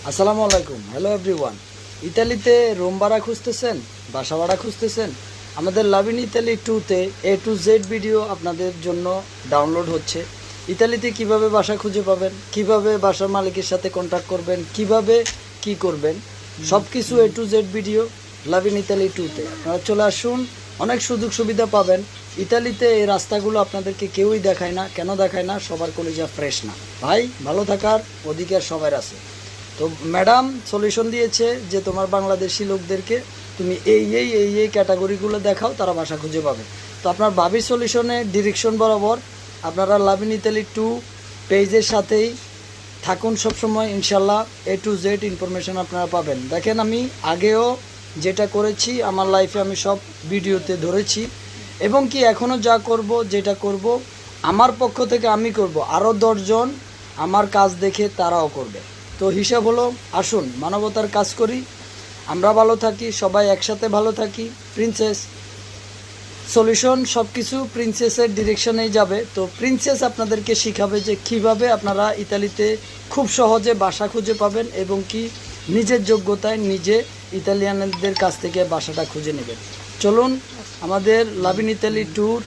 আসসালামু আলাইকুম, hello everyone. ইতালিতে রুম ভাড়া খুঁজতেছেন, বাসা ভাড়া খুঁজতেছেন? আমাদের লাভ ইন ইতালি 2-তে A to Z ভিডিও আপনাদের জন্য ডাউনলোড হচ্ছে। ইতালিতে কিভাবে বাসা খুঁজে পাবেন, কিভাবে বাসার মালিকের সাথে কন্ট্যাক্ট করবেন, কিভাবে কি করবেন, সব কিছু A to Z video love in Italy 2-তে। আপনারা চলে আসুন, অনেক সুযোগ সুবিধা পাবেন। ইতালিতে এই রাস্তাগুলো আপনাদেরকে কেউই দেখায় না। কেন দেখায় না? সবার কলিজা ফ্রেশ না। ভাই, ভালো থাকার অধিকার সবার আছে। তো ম্যাডাম সলিউশন দিয়েছে যে তোমার বাংলাদেশি লোকদেরকে তুমি এই ক্যাটাগরিগুলো দেখাও, তারা বাসা খুঁজে পাবে। তো আপনার ভাবির সলিউশনে ডিরেকশন বরাবর আপনারা লাভ ইন ইতালি 2 পেজের সাথেই থাকুন সবসময়। ইনশাল্লাহ A to Z ইনফরমেশন আপনারা পাবেন। দেখেন, আমি আগেও যেটা করেছি আমার লাইফে আমি সব ভিডিওতে ধরেছি, এবং কি এখনও যা করব, যেটা করব আমার পক্ষ থেকে আমি করব, আরও 10 জন আমার কাজ দেখে তারাও করবে। তো হিসাব হলো, আসুন মানবতার কাজ করি, আমরা ভালো থাকি, সবাই একসাথে ভালো থাকি। প্রিন্সেস সলিউশন সব কিছু প্রিন্সেসের ডিরেকশনেই যাবে। তো প্রিন্সেস আপনাদেরকে শিখাবে যে কিভাবে আপনারা ইতালিতে খুব সহজে বাসা খুঁজে পাবেন, এবং কি নিজের যোগ্যতায় নিজে ইতালিয়ানদের কাছ থেকে বাসাটা খুঁজে নেবেন। চলুন আমাদের লাভ ইন ইতালি ট্যুর